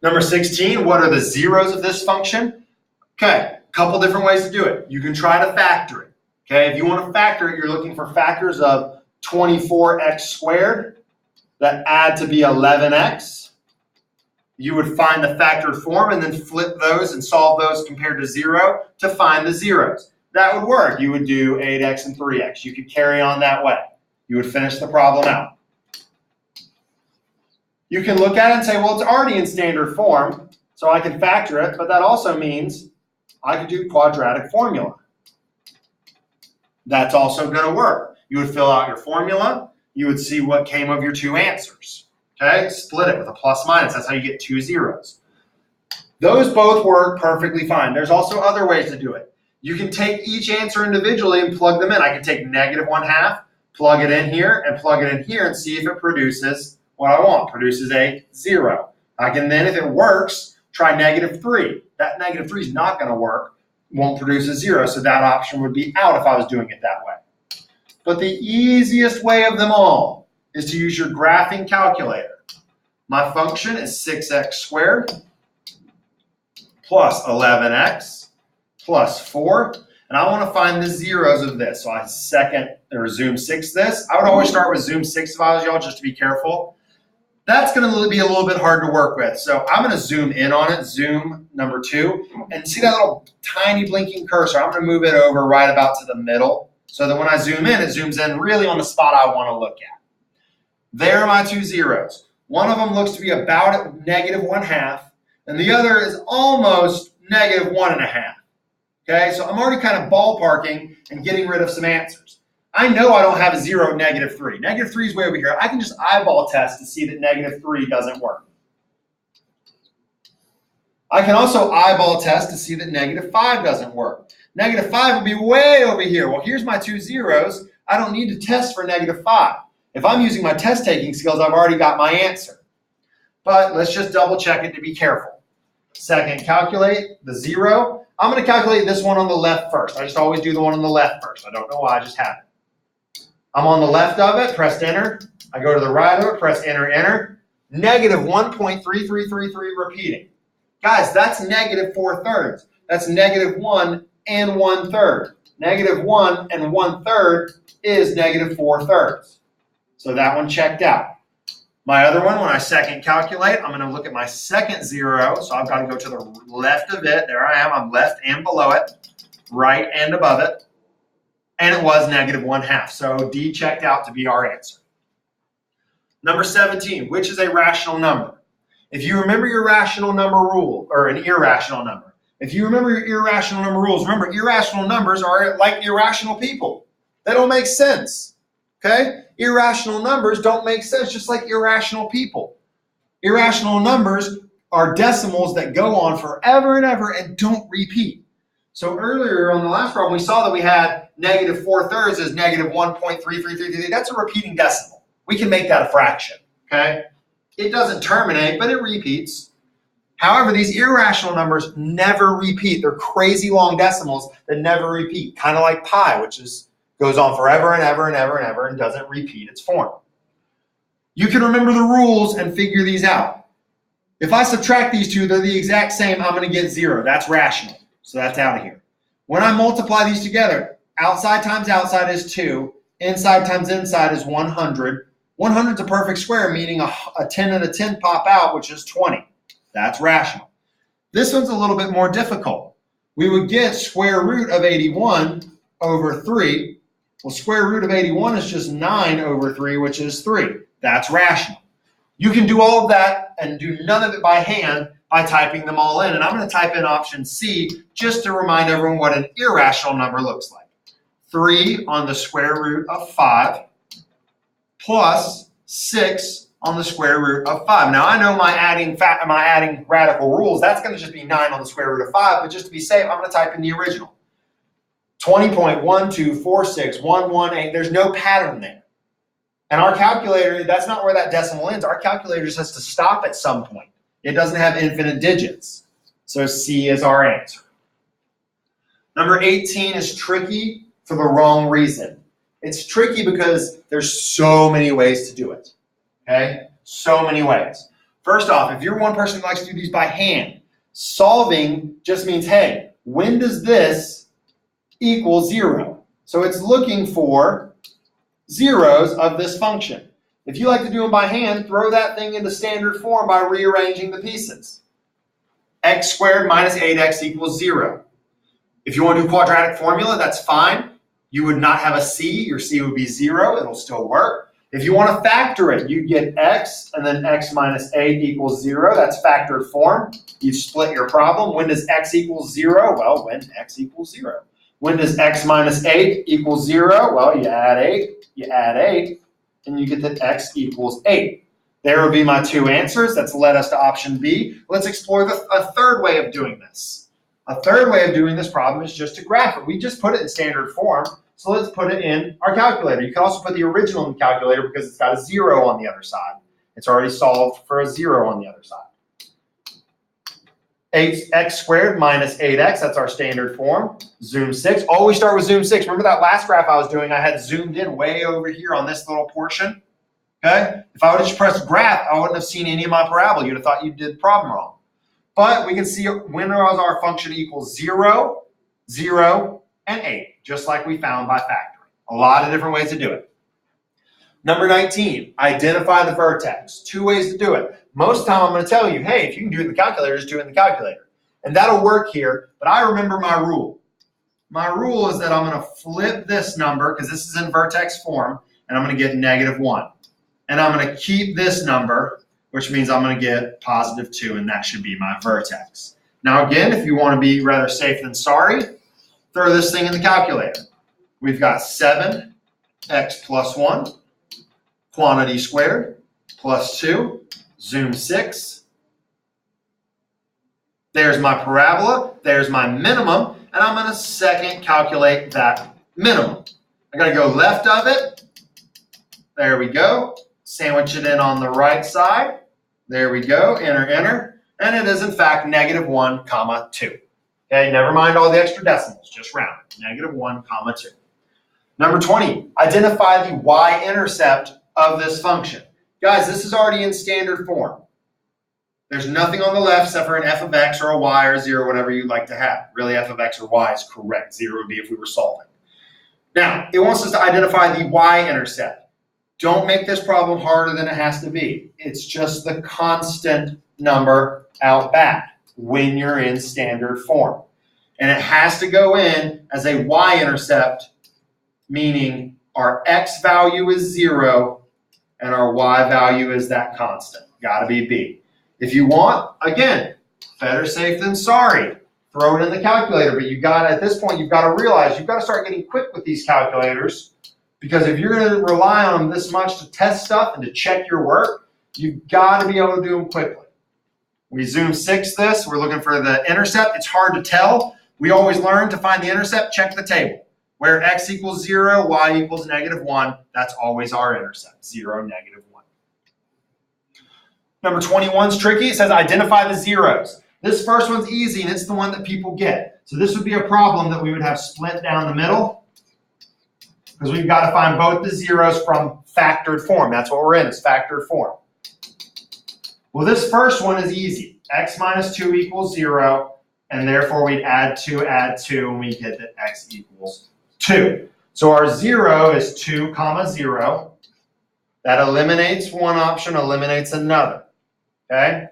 Number 16, what are the zeros of this function? Okay, a couple different ways to do it. You can try to factor it. Okay, if you want to factor it, you're looking for factors of 24x squared that add to be 11x. You would find the factored form and then flip those and solve those compared to 0 to find the zeros. That would work. You would do 8x and 3x. You could carry on that way. You would finish the problem out. You can look at it and say, well, it's already in standard form, so I can factor it, but that also means I could do quadratic formula. That's also going to work. You would fill out your formula. You would see what came of your two answers. Okay, split it with a plus minus. That's how you get two zeros. Those both work perfectly fine. There's also other ways to do it. You can take each answer individually and plug them in. I can take -1/2, plug it in here, and plug it in here and see if it produces what I want, produces a 0. I can then, if it works, try -3. That -3 is not going to work, won't produce a 0, so that option would be out if I was doing it that way. But the easiest way of them all is to use your graphing calculator. My function is 6x squared plus 11x plus 4, and I want to find the zeros of this. So I zoom 6 this. I would always start with zoom 6 if I was y'all, just to be careful. That's going to be a little bit hard to work with. So I'm going to zoom in on it, zoom number 2, and see that little tiny blinking cursor. I'm going to move it over right about to the middle so that when I zoom in, it zooms in really on the spot I want to look at. There are my two zeros. One of them looks to be about at -1/2, and the other is almost -1.5. Okay, so I'm already kind of ballparking and getting rid of some answers. I know I don't have a 0, -3. -3 is way over here. I can just eyeball test to see that -3 doesn't work. I can also eyeball test to see that -5 doesn't work. -5 would be way over here. Well, here's my two zeros. I don't need to test for -5. If I'm using my test taking skills, I've already got my answer. But let's just double check it to be careful. Second, calculate the 0. I'm going to calculate this one on the left first. I just always do the one on the left first. I don't know why, I just have it. I'm on the left of it, pressed enter. I go to the right of it, press enter, enter. -1.3333 repeating. Guys, that's -4/3. That's -1 and 1/3. -1 and 1/3 is -4/3. So that one checked out. My other one, when I second calculate, I'm going to look at my second 0. So I've got to go to the left of it. There I am. I'm left and below it, right and above it. And it was -1/2. So D checked out to be our answer. Number 17, which is a rational number? If you remember your rational number rule, or an irrational number, if you remember your irrational number rules, remember irrational numbers are like irrational people. They don't make sense. Okay? Irrational numbers don't make sense, just like irrational people. Irrational numbers are decimals that go on forever and ever and don't repeat. So earlier on the last problem, we saw that we had -4/3 is -1.3333. That's a repeating decimal. We can make that a fraction. Okay? It doesn't terminate, but it repeats. However, these irrational numbers never repeat. They're crazy long decimals that never repeat, kind of like pi, which goes on forever and ever and ever and ever and doesn't repeat its form. You can remember the rules and figure these out. If I subtract these two, they're the exact same, I'm going to get 0. That's rational. So that's out of here. When I multiply these together, outside times outside is 2, inside times inside is 100. 100 is a perfect square, meaning a 10 and a 10 pop out, which is 20. That's rational. This one's a little bit more difficult. We would get square root of 81 over 3. Well, square root of 81 is just 9 over 3, which is 3. That's rational. You can do all of that and do none of it by hand by typing them all in. And I'm going to type in option C just to remind everyone what an irrational number looks like. 3 on the square root of 5 plus 6 on the square root of 5. Now, I know my adding radical rules, that's going to just be 9 on the square root of 5, but just to be safe, I'm going to type in the original. 20.1246118. There's no pattern there. And our calculator, that's not where that decimal ends. Our calculator just has to stop at some point. It doesn't have infinite digits. So C is our answer. Number 18 is tricky for the wrong reason. It's tricky because there's so many ways to do it. Okay? So many ways. First off, if you're one person who likes to do these by hand, solving just means, hey, when does this equal 0? So it's looking for zeros of this function. If you like to do them by hand, throw that thing into standard form by rearranging the pieces. X squared minus 8x equals 0. If you want to do quadratic formula, that's fine. You would not have a c. Your c would be 0. It'll still work. If you want to factor it, you get x and then x minus 8 equals 0. That's factored form. You split your problem. When does x equal 0? Well, when x equals 0. When does x minus 8 equal 0? Well, you add 8, and you get that x equals 8. There would be my two answers. That's led us to option B. Let's explore a third way of doing this. A third way of doing this problem is just to graph it. We just put it in standard form, so let's put it in our calculator. You can also put the original in the calculator because it's got a 0 on the other side. It's already solved for a 0 on the other side. 8x squared minus 8x, that's our standard form. Zoom 6. Always start with zoom 6. Remember that last graph I was doing? I had zoomed in way over here on this little portion. Okay? If I would have just pressed graph, I wouldn't have seen any of my parabola. You'd have thought you did the problem wrong. But we can see when our function equals 0, 0, and 8, just like we found by factoring. A lot of different ways to do it. Number 19, identify the vertex. Two ways to do it. Most of the time I'm going to tell you, hey, if you can do it in the calculator, just do it in the calculator. And that'll work here, but I remember my rule. My rule is that I'm going to flip this number, because this is in vertex form, and I'm going to get -1. And I'm going to keep this number, which means I'm going to get +2, and that should be my vertex. Now again, if you want to be rather safe than sorry, throw this thing in the calculator. We've got 7x plus 1, quantity squared, plus 2, zoom 6. There's my parabola, there's my minimum, and I'm going to second calculate that minimum. I got to go left of it. There we go. Sandwich it in on the right side. There we go. Enter, enter. And it is, in fact, -1, 2. Okay, never mind all the extra decimals. Just round it. -1, 2. Number 20, identify the y-intercept of this function. Guys, this is already in standard form. There's nothing on the left except for an f of x or a y or 0, whatever you'd like to have. Really, f of x or y is correct. 0 would be if we were solving. Now, it wants us to identify the y-intercept. Don't make this problem harder than it has to be. It's just the constant number out back when you're in standard form. And it has to go in as a y-intercept, meaning our x value is 0 and our y value is that constant. Gotta be B. If you want, again, better safe than sorry. Throw it in the calculator, but at this point, you've got to realize you've got to start getting quick with these calculators, because if you're going to rely on them this much to test stuff and to check your work, you've got to be able to do them quickly. We zoom 6 this. We're looking for the intercept. It's hard to tell. We always learn to find the intercept, check the table. Where x equals 0, y equals -1, that's always our intercept, 0, -1. Number 21 is tricky. It says identify the zeros. This first one's easy, and it's the one that people get. So this would be a problem that we would have split down the middle, because we've got to find both the zeros from factored form. That's what we're in, is factored form. Well, this first one is easy. X minus 2 equals 0, and therefore we'd add 2, and we get that x equals 2. So our 0 is 2, 0. That eliminates one option, eliminates another. Okay?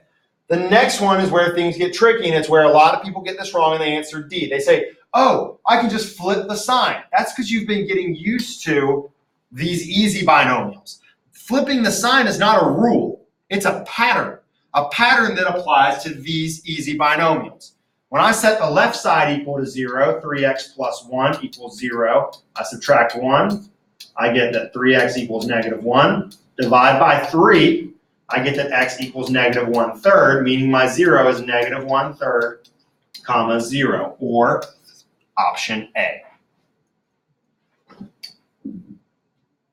The next one is where things get tricky, and it's where a lot of people get this wrong and they answer D. They say, oh, I can just flip the sign. That's because you've been getting used to these easy binomials. Flipping the sign is not a rule. It's a pattern that applies to these easy binomials. When I set the left side equal to 0, 3x plus 1 equals 0, I subtract 1, I get that 3x equals -1. Divide by 3, I get that x equals -1/3, meaning my 0 is -1/3, 0, or option A.